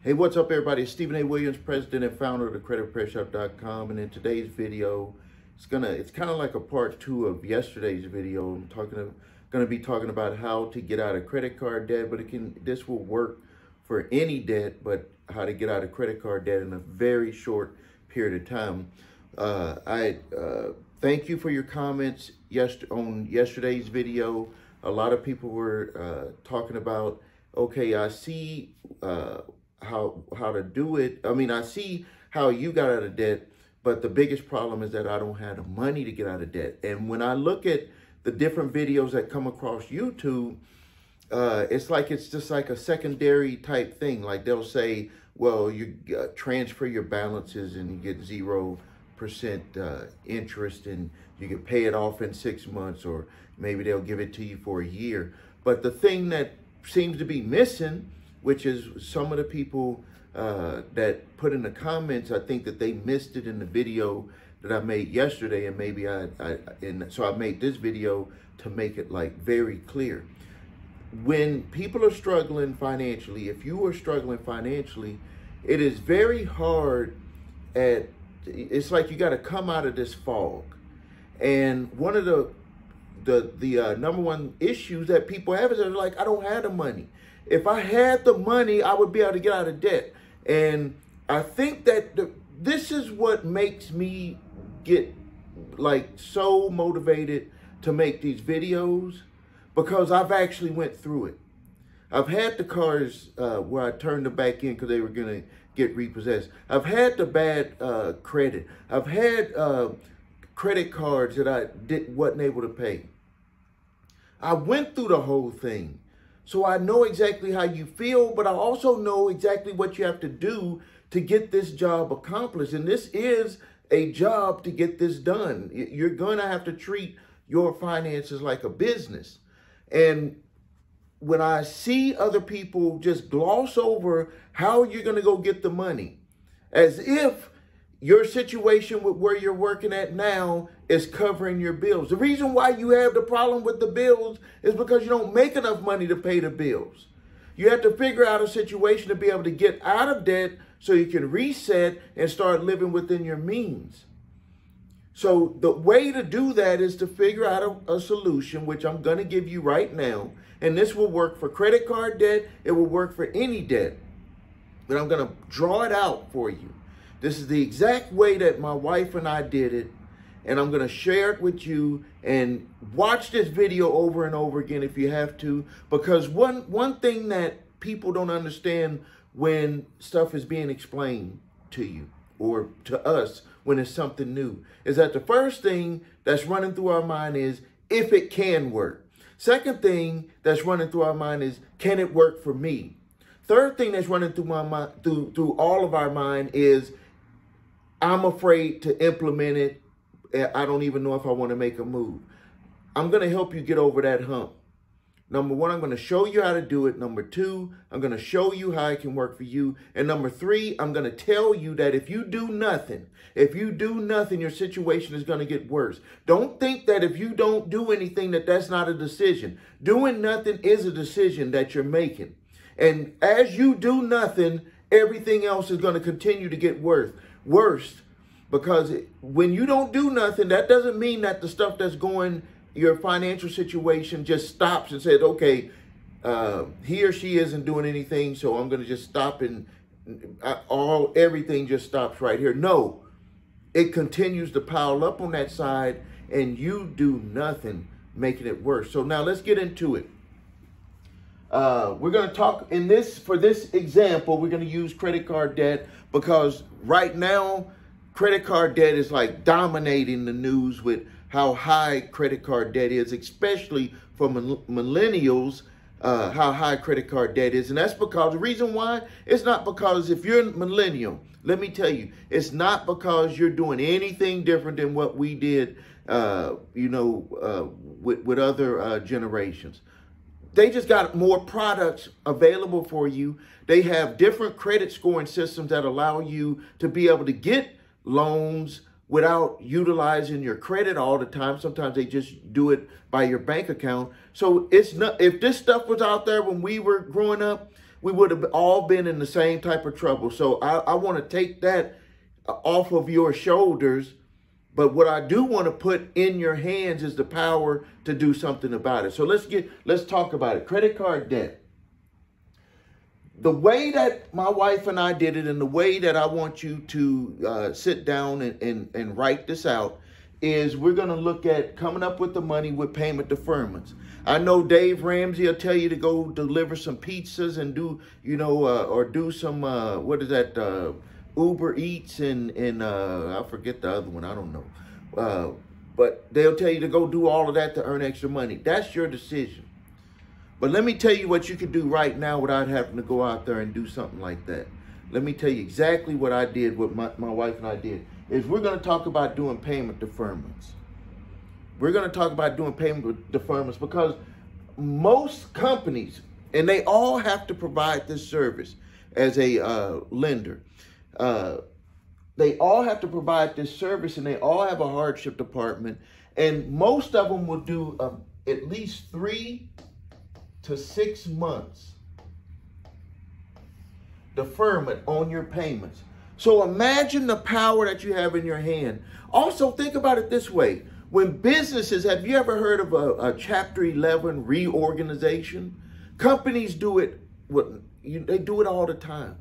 Hey, what's up, everybody? It's Stephen A. Williams, president and founder of thecreditrepairshop.com. And in today's video, it's kind of like a part 2 of yesterday's video. I'm gonna be talking about how to get out of credit card debt, but this will work for any debt, but how to get out of credit card debt in a very short period of time. I thank you for your comments on yesterday's video. A lot of people were talking about, okay, I see how to do it. I mean, I see how you got out of debt, but the biggest problem is that I don't have the money to get out of debt. And when I look at the different videos that come across YouTube, it's just like a secondary type thing. Like they'll say, well, you transfer your balances and you get 0% interest and you can pay it off in 6 months, or maybe they'll give it to you for a year. But the thing that seems to be missing, which is some of the people that put in the comments, I think that they missed it in the video that I made yesterday, and maybe so I made this video to make it like very clear. When people are struggling financially, if you are struggling financially, it is very hard it's like you got to come out of this fog. And one of the number one issues that people have is they're like, I don't have the money. If I had the money, I would be able to get out of debt. And I think that this is what makes me get like so motivated to make these videos, because I've actually went through it. I've had the cars where I turned them back in because they were going to get repossessed. I've had the bad credit. I've had credit cards that I wasn't able to pay. I went through the whole thing. So I know exactly how you feel, but I also know exactly what you have to do to get this job accomplished. And this is a job to get this done. You're going to have to treat your finances like a business. And when I see other people just gloss over how you're going to go get the money, as if your situation with where you're working at now is covering your bills. The reason why you have the problem with the bills is because you don't make enough money to pay the bills. You have to figure out a situation to be able to get out of debt so you can reset and start living within your means. So the way to do that is to figure out a solution, which I'm going to give you right now. And this will work for credit card debt. It will work for any debt. But I'm going to draw it out for you. This is the exact way that my wife and I did it, and I'm going to share it with you. And watch this video over and over again if you have to, because one thing that people don't understand when stuff is being explained to you or to us when it's something new is that the first thing that's running through our mind is if it can work. Second thing that's running through our mind is, can it work for me? Third thing that's running through my mind, through all of our mind, is I'm afraid to implement it. I don't even know if I want to make a move. I'm going to help you get over that hump. Number one, I'm going to show you how to do it. Number two, I'm going to show you how it can work for you. And number three, I'm going to tell you that if you do nothing, your situation is going to get worse. Don't think that if you don't do anything, that's not a decision. Doing nothing is a decision that you're making. And as you do nothing, everything else is going to continue to get worse. Because when you don't do nothing, that doesn't mean that the stuff that's going, your financial situation just stops and says, okay, he or she isn't doing anything, so I'm going to just stop, and everything just stops right here. No, it continues to pile up on that side, and you do nothing, making it worse. So now let's get into it. We're going to talk for this example, we're going to use credit card debt, because right now, credit card debt is like dominating the news with how high credit card debt is, especially for millennials, how high credit card debt is. And that's because the reason why, it's not because if you're a millennial, let me tell you, it's not because you're doing anything different than what we did, with other generations. They just got more products available for you. They have different credit scoring systems that allow you to be able to get loans without utilizing your credit all the time. Sometimes they just do it by your bank account. So it's not, if this stuff was out there when we were growing up, we would have all been in the same type of trouble. So I want to take that off of your shoulders. But what I do want to put in your hands is the power to do something about it. So let's talk about it. Credit card debt. The way that my wife and I did it, and the way that I want you to sit down and write this out, is we're going to look at coming up with the money with payment deferments. I know Dave Ramsey will tell you to go deliver some pizzas and do, or do some, Uber Eats and I forget the other one. I don't know. But they'll tell you to go do all of that to earn extra money. That's your decision. But let me tell you what you can do right now without having to go out there and do something like that. Let me tell you exactly what I did, what my wife and I did, is we're going to talk about doing payment deferments. We're going to talk about doing payment deferments because most companies, and they all have to provide this service as a lender, they all have to provide this service, and they all have a hardship department, and most of them will do at least 3 to 6 months deferment on your payments. So imagine the power that you have in your hand. Also, think about it this way. When businesses, have you ever heard of a Chapter 11 reorganization? Companies do it, they do it all the time.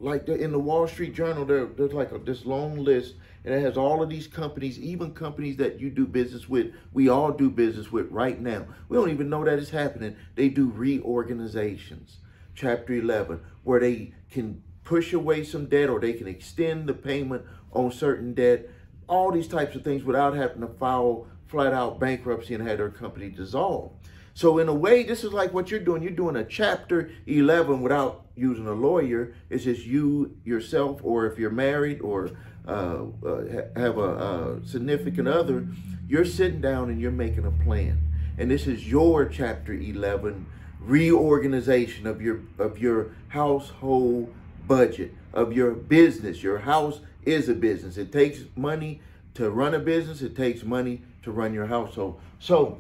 Like in the Wall Street Journal, there's like this long list, and it has all of these companies, even companies that you do business with, we all do business with right now. We don't even know that it's happening. They do reorganizations, Chapter 11, where they can push away some debt, or they can extend the payment on certain debt, all these types of things without having to file flat out bankruptcy and have their company dissolved. So in a way, this is like what you're doing. You're doing a Chapter 11 without using a lawyer. It's just you, yourself, or if you're married or have a significant other, you're sitting down and you're making a plan. And this is your Chapter 11 reorganization of your household budget, of your business. Your house is a business. It takes money to run a business. It takes money to run your household. So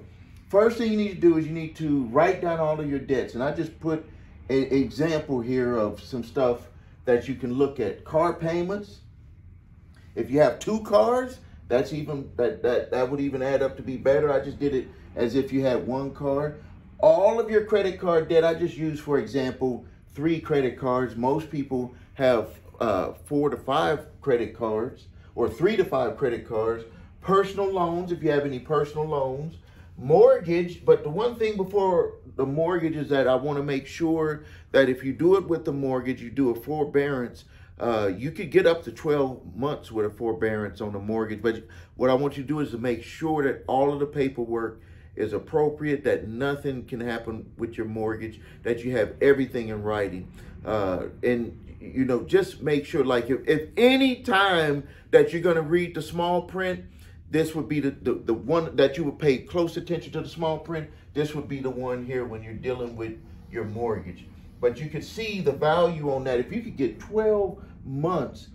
first thing you need to do is you need to write down all of your debts. And I just put an example here of some stuff that you can look at. Car payments. If you have 2 cars, that's even that would even add up to be better. I just did it as if you had 1 car. All of your credit card debt, I just used, for example, 3 credit cards. Most people have 4 to 5 credit cards, or 3 to 5 credit cards. Personal loans, if you have any personal loans. Mortgage, but the one thing before the mortgage is that I want to make sure that if you do it with the mortgage, you do a forbearance. You could get up to 12 months with a forbearance on the mortgage, but what I want you to do is to make sure that all of the paperwork is appropriate, that nothing can happen with your mortgage, that you have everything in writing. And just make sure, like if any time that you're going to read the small print, this would be the one that you would pay close attention to the small print. This would be the one here when you're dealing with your mortgage. But you could see the value on that. If you could get 12 months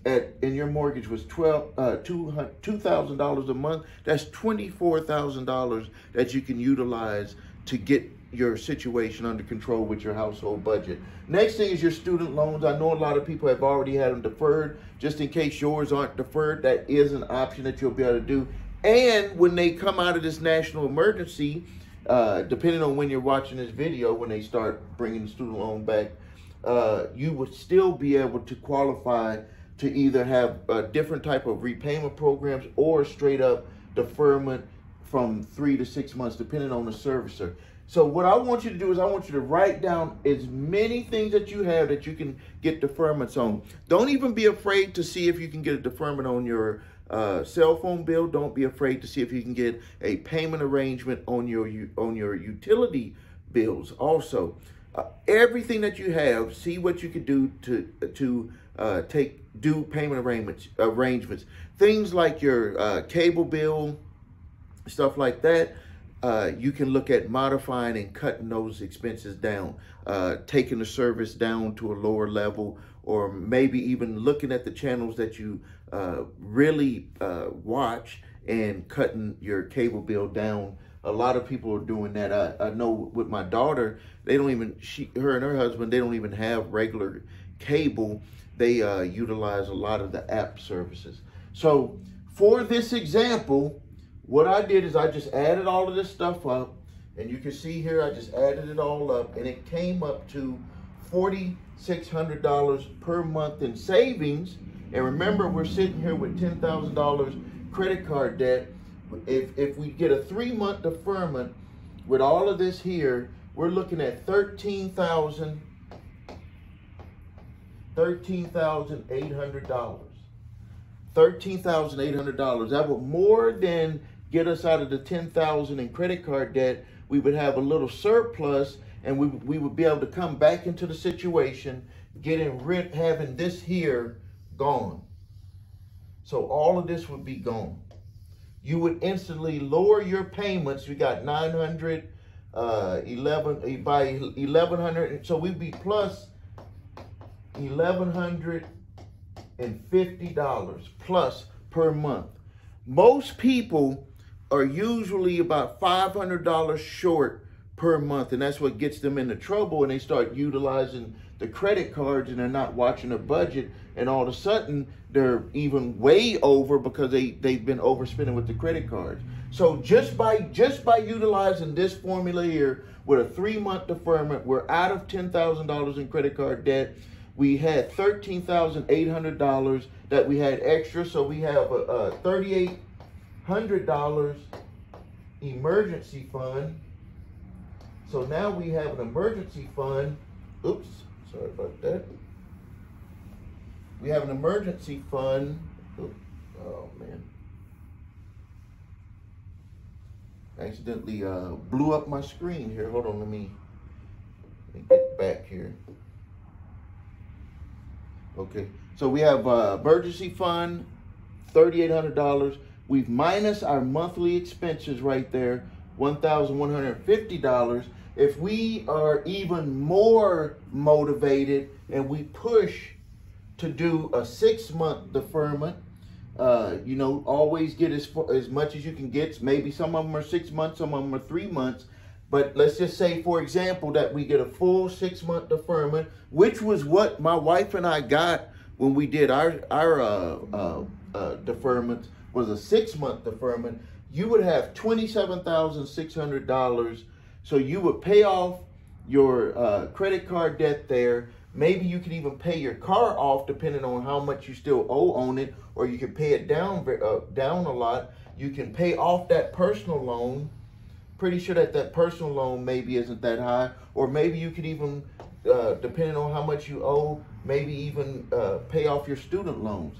and your mortgage was $2,000 a month, that's $24,000 that you can utilize to get your situation under control with your household budget. Next thing is your student loans. I know a lot of people have already had them deferred. Just in case yours aren't deferred, that is an option that you'll be able to do. And when they come out of this national emergency, depending on when you're watching this video, when they start bringing the student loan back, you would still be able to qualify to either have a different type of repayment programs or straight up deferment from 3 to 6 months, depending on the servicer. So what I want you to do is I want you to write down as many things that you have that you can get deferments on. Don't even be afraid to see if you can get a deferment on your cell phone bill. Don't be afraid to see if you can get a payment arrangement on your utility bills. Also, everything that you have, see what you can do to do payment arrangements. Things like your cable bill, stuff like that. You can look at modifying and cutting those expenses down, taking the service down to a lower level, or maybe even looking at the channels that you really watch and cutting your cable bill down a lot of people are doing that. I know with my daughter, they don't even, her and her husband, they don't even have regular cable. They utilize a lot of the app services. So for this example, what I did is I just added all of this stuff up, and you can see here, I just added it all up, and it came up to $4,600 per month in savings. And remember, we're sitting here with $10,000 credit card debt. If we get a 3-month deferment with all of this here, we're looking at $13,800. $13,800. That would more than get us out of the $10,000 in credit card debt. We would have a little surplus, and we would be able to come back into the situation, having this here gone. So all of this would be gone. You would instantly lower your payments. You got 900, 11 by 1,100. So we'd be plus $1,150 plus per month. Most people are usually about $500 short per month, and that's what gets them into trouble, and they start utilizing the credit cards, and they're not watching their budget, and all of a sudden they're even way over because they've been overspending with the credit cards. So just by utilizing this formula here with a 3-month deferment, we're out of $10,000 in credit card debt. We had $13,800 that we had extra, so we have a $3,800 emergency fund. So now we have an emergency fund. Oops, sorry about that. We have an emergency fund. Oops, oh man. Accidentally blew up my screen here. Hold on, let me get back here. Okay, so we have emergency fund, $3,800. We've minus our monthly expenses right there, $1,150. If we are even more motivated and we push to do a 6-month deferment, you know, always get as much as you can get. Maybe some of them are 6 months, some of them are 3 months. But let's just say, for example, that we get a full 6-month deferment, which was what my wife and I got when we did our deferment, was a 6-month deferment. You would have $27,600. So you would pay off your credit card debt there. Maybe you could even pay your car off depending on how much you still owe on it, or you can pay it down a lot. You can pay off that personal loan. Pretty sure that personal loan maybe isn't that high, or maybe you could even, depending on how much you owe, maybe even pay off your student loans.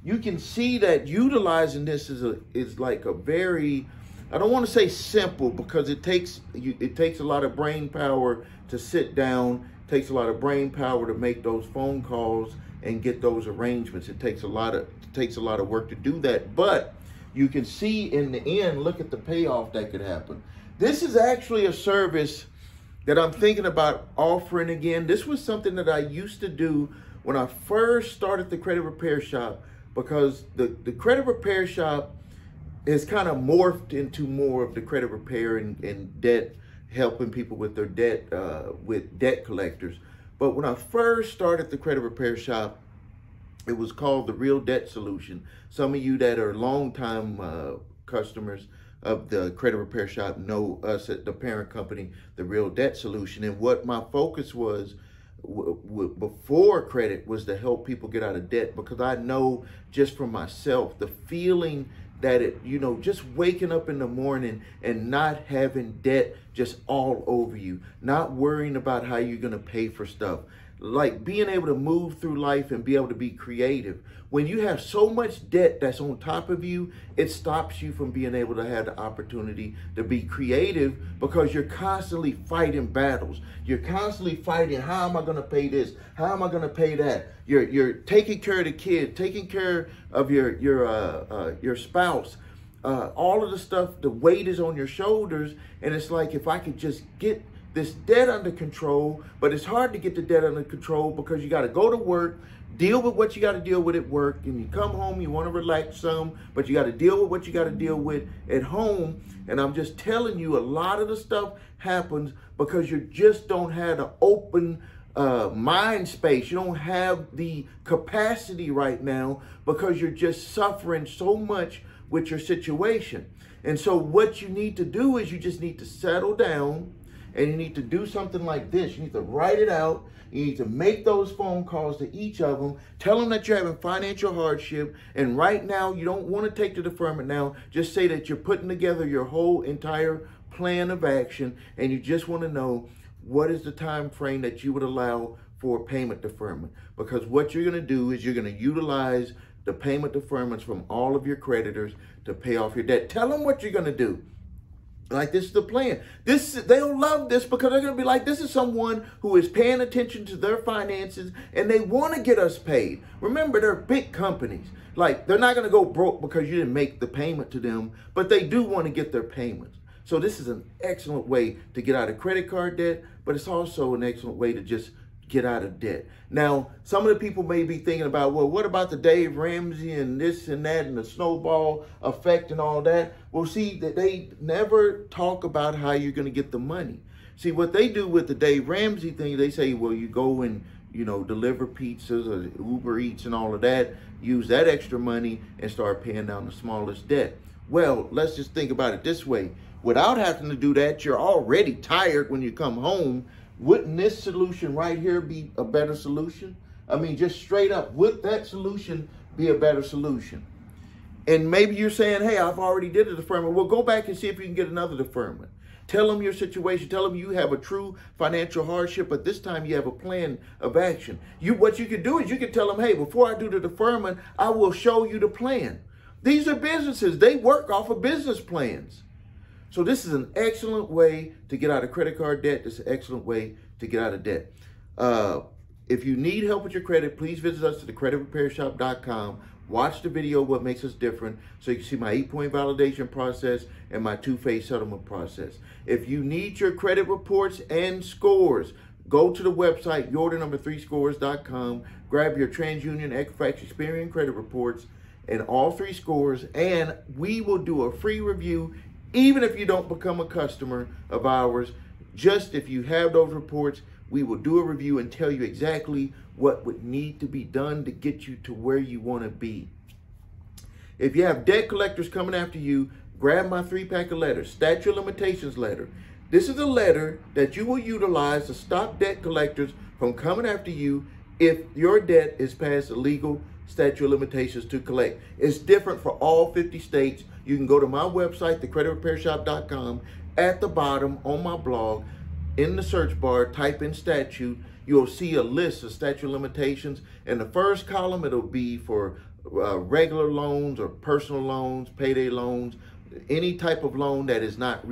You can see that utilizing this is like a very, I don't want to say simple, because it takes a lot of brain power to sit down. It takes a lot of brain power to make those phone calls and get those arrangements. It takes a lot of work to do that, but you can see in the end, look at the payoff that could happen. This is actually a service that I'm thinking about offering again. This was something that I used to do when I first started the credit repair shop, because the credit repair shop has kind of morphed into more of the credit repair and debt, helping people with their debt, with debt collectors. But when I first started the credit repair shop, it was called the Real Debt Solution. Some of you that are longtime customers of the credit repair shop know us at the parent company, the Real Debt Solution. And what my focus was before credit was to help people get out of debt, because I know just for myself, the feeling that just waking up in the morning and not having debt just all over you, not worrying about how you're going to pay for stuff, like being able to move through life and be able to be creative. When you have so much debt that's on top of you, it stops you from being able to have the opportunity to be creative, because you're constantly fighting battles. You're constantly fighting, how am I going to pay this? How am I going to pay that? You're taking care of the kid, taking care of your spouse. All of the stuff, the weight is on your shoulders, and it's like, if I could just get this debt under control, but it's hard to get the debt under control because you got to go to work, deal with what you got to deal with at work, and you come home, you want to relax some, but you got to deal with what you got to deal with at home. And I'm just telling you, a lot of the stuff happens because you just don't have an open mind space. You don't have the capacity right now because you're just suffering so much with your situation. And so what you need to do is you just need to settle down, and you need to do something like this. You need to write it out. You need to make those phone calls to each of them. Tell them that you're having financial hardship. And right now, you don't want to take the deferment now. Just say that you're putting together your whole entire plan of action, and you just want to know what is the time frame that you would allow for payment deferment. Because what you're going to do is you're going to utilize the payment deferments from all of your creditors to pay off your debt. Tell them what you're going to do. Like, this is the plan. They'll love this because they're going to be like, this is someone who is paying attention to their finances and they want to get us paid. Remember, they're big companies. Like, they're not going to go broke because you didn't make the payment to them, but they do want to get their payments. So this is an excellent way to get out of credit card debt, but it's also an excellent way to just get out of debt. Now, some of the people may be thinking about, well, what about the Dave Ramsey and this and that and the snowball effect and all that? Well, see, that they never talk about how you're going to get the money. See, what they do with the Dave Ramsey thing, they say, well, you go and, you know, deliver pizzas or Uber Eats and all of that, use that extra money and start paying down the smallest debt. Well, let's just think about it this way. Without having to do that, you're already tired when you come home. Wouldn't this solution right here be a better solution? I mean, just straight up, would that solution be a better solution? And maybe you're saying, hey, I've already did a deferment. Well, go back and see if you can get another deferment. Tell them your situation. Tell them you have a true financial hardship, but this time you have a plan of action. What you can do is you can tell them, hey, before I do the deferment, I will show you the plan. These are businesses. They work off of business plans. So this is an excellent way to get out of credit card debt. This is an excellent way to get out of debt. If you need help with your credit, please visit us at thecreditrepairshop.com. Watch the video, What Makes Us Different, so you can see my 8-point validation process and my 2-phase settlement process. If you need your credit reports and scores, go to the website, yourorder3scores.com, grab your TransUnion, Equifax, Experian credit reports, and all 3 scores, and we will do a free review. Even if you don't become a customer of ours, just if you have those reports, we will do a review and tell you exactly what would need to be done to get you to where you want to be. If you have debt collectors coming after you, grab my 3-pack of letters, statute of limitations letter. This is a letter that you will utilize to stop debt collectors from coming after you if your debt is past the legal statute of limitations to collect. It's different for all 50 states. You can go to my website, thecreditrepairshop.com. At the bottom on my blog, in the search bar, type in statute. You'll see a list of statute of limitations. In the first column, it'll be for regular loans or personal loans, payday loans, any type of loan that is not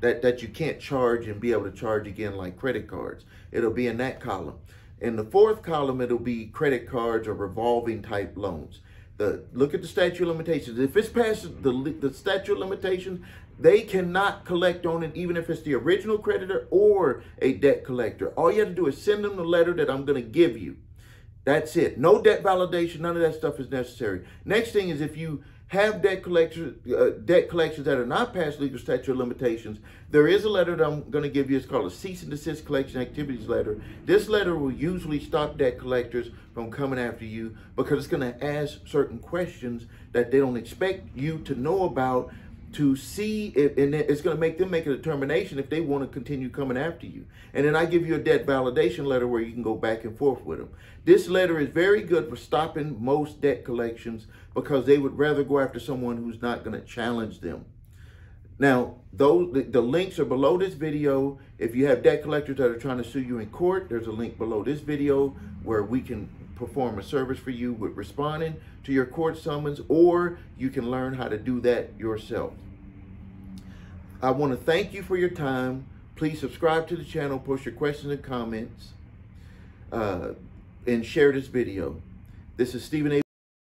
that you can't charge and be able to charge again, like credit cards. It'll be in that column. In the 4th column, it'll be credit cards or revolving type loans. Look at the statute of limitations. If it's past the statute of limitations, they cannot collect on it, even if it's the original creditor or a debt collector. All you have to do is send them the letter that I'm going to give you. That's it. No debt validation. None of that stuff is necessary. Next thing is, if you have debt collections that are not past legal statute of limitations, there is a letter that I'm going to give you. It's called a cease and desist collection activities letter. This letter will usually stop debt collectors from coming after you because it's going to ask certain questions that they don't expect you to know about, to see if, and it's going to make them make a determination if they want to continue coming after you. And then I give you a debt validation letter where you can go back and forth with them. This letter is very good for stopping most debt collections because they would rather go after someone who's not going to challenge them. Now, the links are below this video. If you have debt collectors that are trying to sue you in court, there's a link below this video where we can perform a service for you with responding to your court summons, or you can learn how to do that yourself. I want to thank you for your time. Please subscribe to the channel, post your questions and comments, and share this video. This is Stephen A.